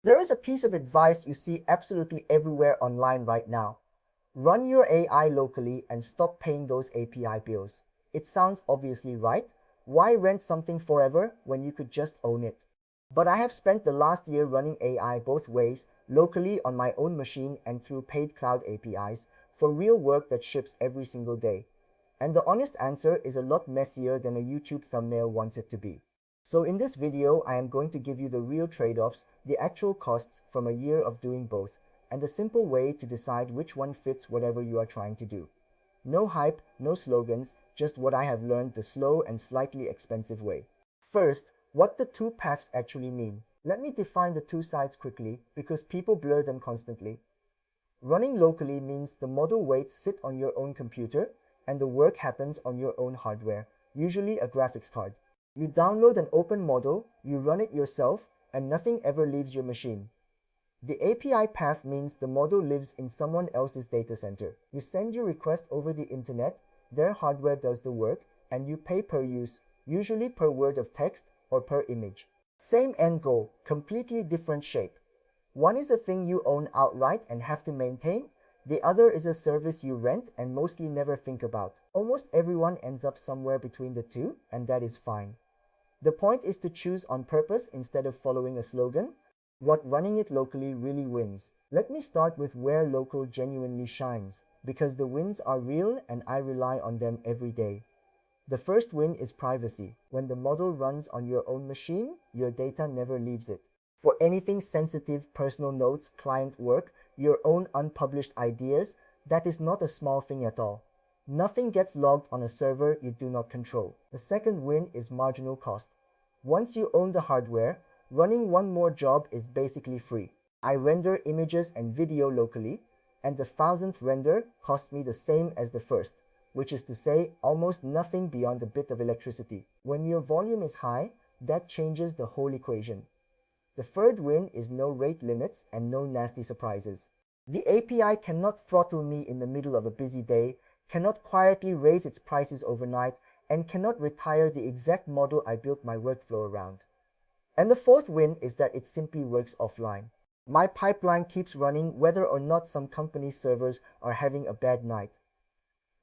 There is a piece of advice you see absolutely everywhere online right now. Run your AI locally and stop paying those API bills. It sounds obviously right. Why rent something forever when you could just own it? But I have spent the last year running AI both ways, locally on my own machine and through paid cloud APIs, for real work that ships every single day. And the honest answer is a lot messier than a YouTube thumbnail wants it to be. So in this video, I am going to give you the real trade-offs, the actual costs from a year of doing both, and a simple way to decide which one fits whatever you are trying to do. No hype, no slogans, just what I have learned the slow and slightly expensive way. First, what the two paths actually mean. Let me define the two sides quickly because people blur them constantly. Running locally means the model weights sit on your own computer and the work happens on your own hardware, usually a graphics card. You download an open model, you run it yourself, and nothing ever leaves your machine. The API path means the model lives in someone else's data center. You send your request over the internet, their hardware does the work, and you pay per use, usually per word of text or per image. Same end goal, completely different shape. One is a thing you own outright and have to maintain. The other is a service you rent and mostly never think about. Almost everyone ends up somewhere between the two, and that is fine. The point is to choose on purpose instead of following a slogan. What running it locally really wins. Let me start with where local genuinely shines, because the wins are real and I rely on them every day. The first win is privacy. When the model runs on your own machine, your data never leaves it. For anything sensitive, personal notes, client work, your own unpublished ideas, that is not a small thing at all. Nothing gets logged on a server you do not control. The second win is marginal cost. Once you own the hardware, running one more job is basically free. I render images and video locally, and the 1000th render costs me the same as the first, which is to say almost nothing beyond a bit of electricity. When your volume is high, that changes the whole equation. The third win is no rate limits and no nasty surprises. The API cannot throttle me in the middle of a busy day, cannot quietly raise its prices overnight, and cannot retire the exact model I built my workflow around. And the fourth win is that it simply works offline. My pipeline keeps running whether or not some company's servers are having a bad night.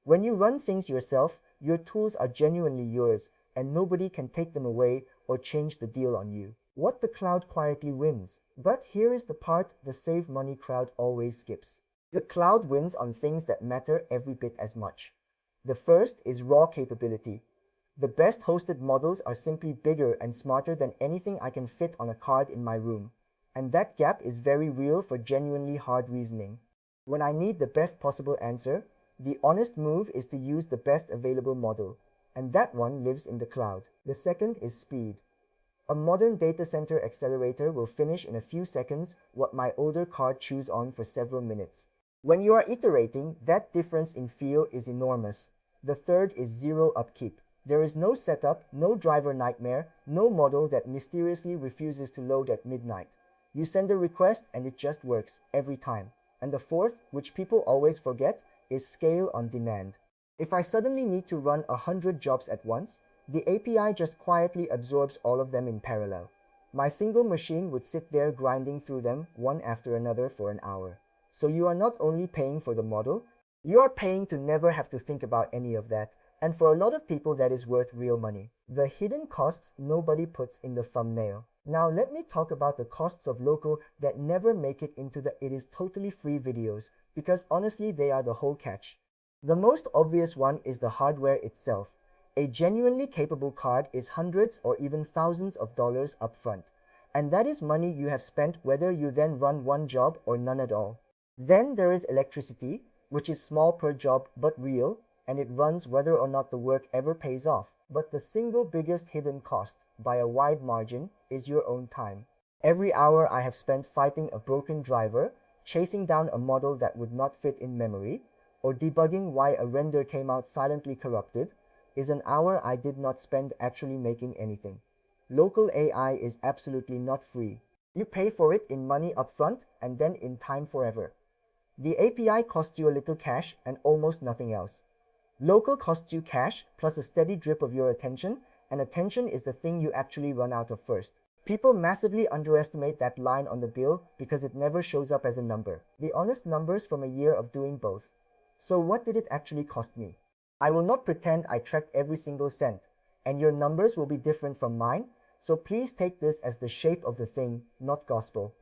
When you run things yourself, your tools are genuinely yours, and nobody can take them away or change the deal on you. What the cloud quietly wins. But here is the part the save money crowd always skips. The cloud wins on things that matter every bit as much. The first is raw capability. The best hosted models are simply bigger and smarter than anything I can fit on a card in my room. And that gap is very real for genuinely hard reasoning. When I need the best possible answer, the honest move is to use the best available model, and that one lives in the cloud. The second is speed. A modern data center accelerator will finish in a few seconds what my older card chews on for several minutes. When you are iterating, that difference in feel is enormous. The third is zero upkeep. There is no setup, no driver nightmare, no model that mysteriously refuses to load at midnight. You send a request and it just works, every time. And the fourth, which people always forget, is scale on demand. If I suddenly need to run 100 jobs at once, the API just quietly absorbs all of them in parallel. My single machine would sit there grinding through them one after another for an hour. So you are not only paying for the model, you are paying to never have to think about any of that, and for a lot of people that is worth real money. The hidden costs nobody puts in the thumbnail. Now let me talk about the costs of local that never make it into the it is totally free videos, because honestly they are the whole catch. The most obvious one is the hardware itself. A genuinely capable card is hundreds or even thousands of dollars upfront, and that is money you have spent whether you then run one job or none at all. Then there is electricity, which is small per job but real, and it runs whether or not the work ever pays off. But the single biggest hidden cost, by a wide margin, is your own time. Every hour I have spent fighting a broken driver, chasing down a model that would not fit in memory, or debugging why a render came out silently corrupted, is an hour I did not spend actually making anything. Local AI is absolutely not free. You pay for it in money upfront and then in time forever. The API costs you a little cash and almost nothing else. Local costs you cash plus a steady drip of your attention, and attention is the thing you actually run out of first. People massively underestimate that line on the bill because it never shows up as a number. The honest numbers from a year of doing both. So what did it actually cost me? I will not pretend I tracked every single cent, and your numbers will be different from mine, so please take this as the shape of the thing, not gospel.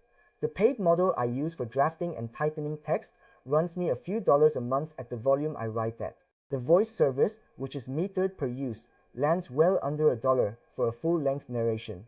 The paid model I use for drafting and tightening text runs me a few dollars a month at the volume I write at. The voice service, which is metered per use, lands well under $1 for a full-length narration.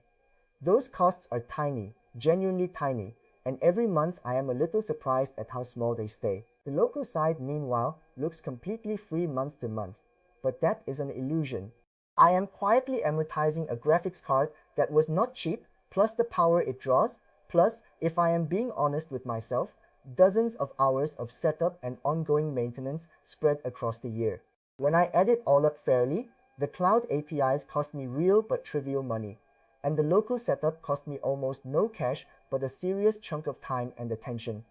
Those costs are tiny, genuinely tiny, and every month I am a little surprised at how small they stay. The local side, meanwhile, looks completely free month to month, but that is an illusion. I am quietly amortizing a graphics card that was not cheap, plus the power it draws, plus, if I am being honest with myself, dozens of hours of setup and ongoing maintenance spread across the year. When I add it all up fairly, the cloud APIs cost me real but trivial money, and the local setup cost me almost no cash but a serious chunk of time and attention.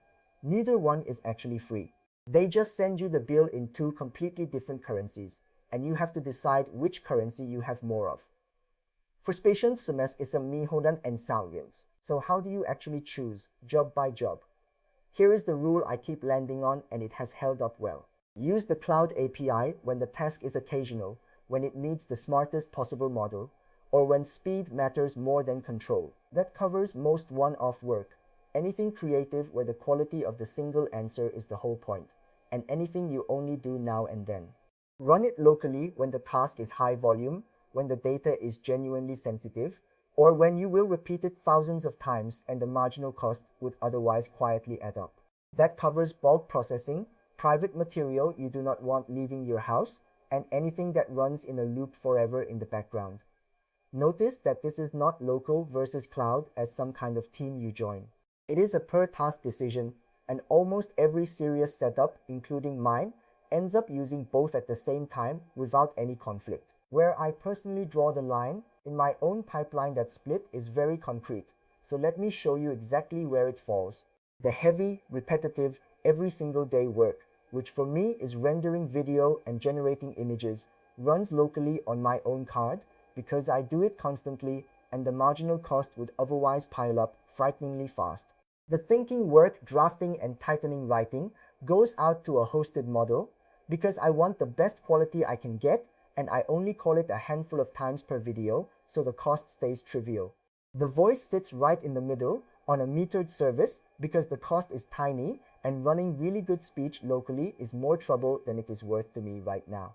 Neither one is actually free. They just send you the bill in two completely different currencies, and you have to decide which currency you have more of. Frustration sumes isang mihodan and salvians. So how do you actually choose, job by job? Here is the rule I keep landing on, and it has held up well. Use the cloud API when the task is occasional, when it needs the smartest possible model, or when speed matters more than control. That covers most one-off work, anything creative where the quality of the single answer is the whole point, and anything you only do now and then. Run it locally when the task is high volume, when the data is genuinely sensitive, or when you will repeat it thousands of times and the marginal cost would otherwise quietly add up. That covers bulk processing, private material you do not want leaving your house, and anything that runs in a loop forever in the background. Notice that this is not local versus cloud as some kind of team you join. It is a per-task decision, and almost every serious setup, including mine, ends up using both at the same time without any conflict. Where I personally draw the line, in my own pipeline, that split is very concrete, so let me show you exactly where it falls. The heavy, repetitive, every single day work, which for me is rendering video and generating images, runs locally on my own card because I do it constantly and the marginal cost would otherwise pile up frighteningly fast. The thinking work, drafting and tightening writing goes out to a hosted model because I want the best quality I can get, and I only call it a handful of times per video, so the cost stays trivial. The voice sits right in the middle on a metered service because the cost is tiny and running really good speech locally is more trouble than it is worth to me right now.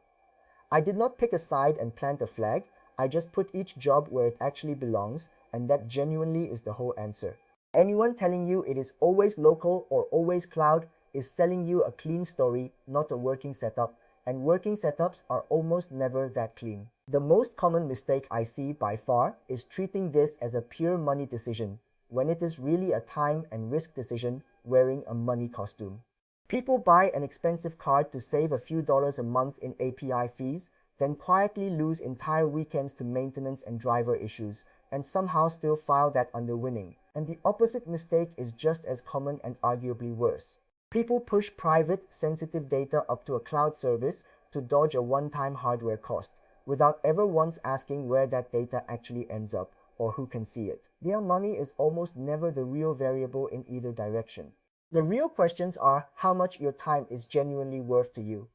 I did not pick a side and plant a flag, I just put each job where it actually belongs, and that genuinely is the whole answer. Anyone telling you it is always local or always cloud is selling you a clean story, not a working setup, and working setups are almost never that clean. The most common mistake I see by far is treating this as a pure money decision, when it is really a time and risk decision wearing a money costume. People buy an expensive card to save a few dollars a month in API fees, then quietly lose entire weekends to maintenance and driver issues, and somehow still file that under winning. And the opposite mistake is just as common and arguably worse. People push private, sensitive data up to a cloud service to dodge a one-time hardware cost, without ever once asking where that data actually ends up or who can see it. Their money is almost never the real variable in either direction. The real questions are how much your time is genuinely worth to you,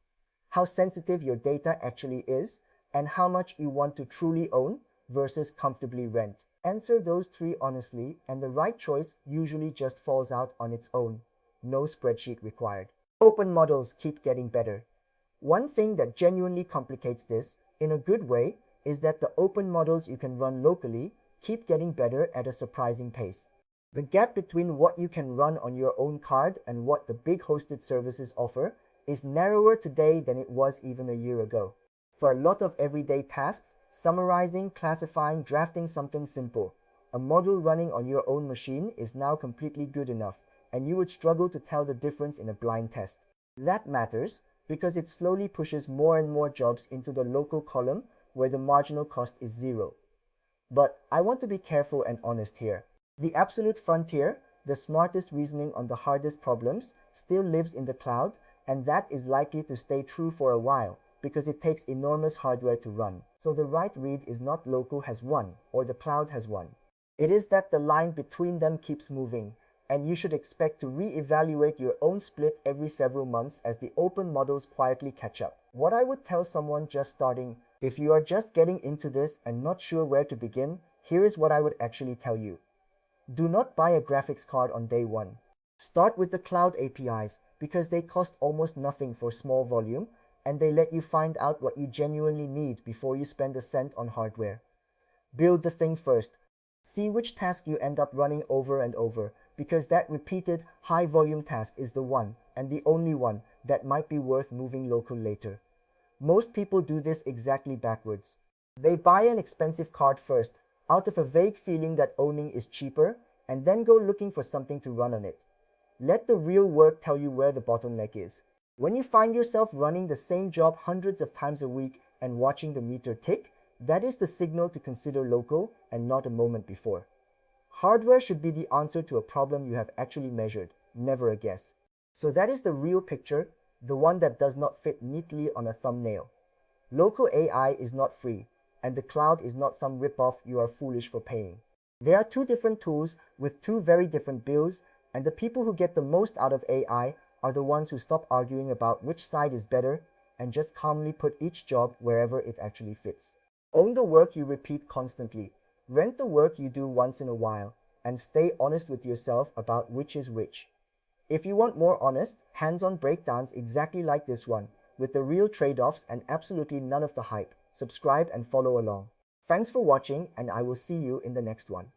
how sensitive your data actually is, and how much you want to truly own versus comfortably rent. Answer those three honestly, and the right choice usually just falls out on its own. No spreadsheet required. Open models keep getting better. One thing that genuinely complicates this, in a good way, is that the open models you can run locally keep getting better at a surprising pace. The gap between what you can run on your own card and what the big hosted services offer is narrower today than it was even a year ago. For a lot of everyday tasks, summarizing, classifying, drafting something simple, a model running on your own machine is now completely good enough, and you would struggle to tell the difference in a blind test. That matters because it slowly pushes more and more jobs into the local column where the marginal cost is zero. But I want to be careful and honest here. The absolute frontier, the smartest reasoning on the hardest problems, still lives in the cloud, and that is likely to stay true for a while because it takes enormous hardware to run. So the right read is not local has won or the cloud has won. It is that the line between them keeps moving, and you should expect to re-evaluate your own split every several months as the open models quietly catch up. What I would tell someone just starting, if you are just getting into this and not sure where to begin, here is what I would actually tell you. Do not buy a graphics card on day one. Start with the cloud APIs because they cost almost nothing for small volume and they let you find out what you genuinely need before you spend a cent on hardware. Build the thing first. See which task you end up running over and over because that repeated high volume task is the one and the only one that might be worth moving local later. Most people do this exactly backwards. They buy an expensive card first out of a vague feeling that owning is cheaper and then go looking for something to run on it. Let the real work tell you where the bottleneck is. When you find yourself running the same job hundreds of times a week and watching the meter tick, that is the signal to consider local and not a moment before. Hardware should be the answer to a problem you have actually measured, never a guess. So that is the real picture, the one that does not fit neatly on a thumbnail. Local AI is not free, and the cloud is not some ripoff you are foolish for paying. They are two different tools with two very different bills, and the people who get the most out of AI are the ones who stop arguing about which side is better and just calmly put each job wherever it actually fits. Own the work you repeat constantly, rent the work you do once in a while, and stay honest with yourself about which is which. If you want more honest, hands-on breakdowns exactly like this one, with the real trade-offs and absolutely none of the hype, subscribe and follow along. Thanks for watching, and I will see you in the next one.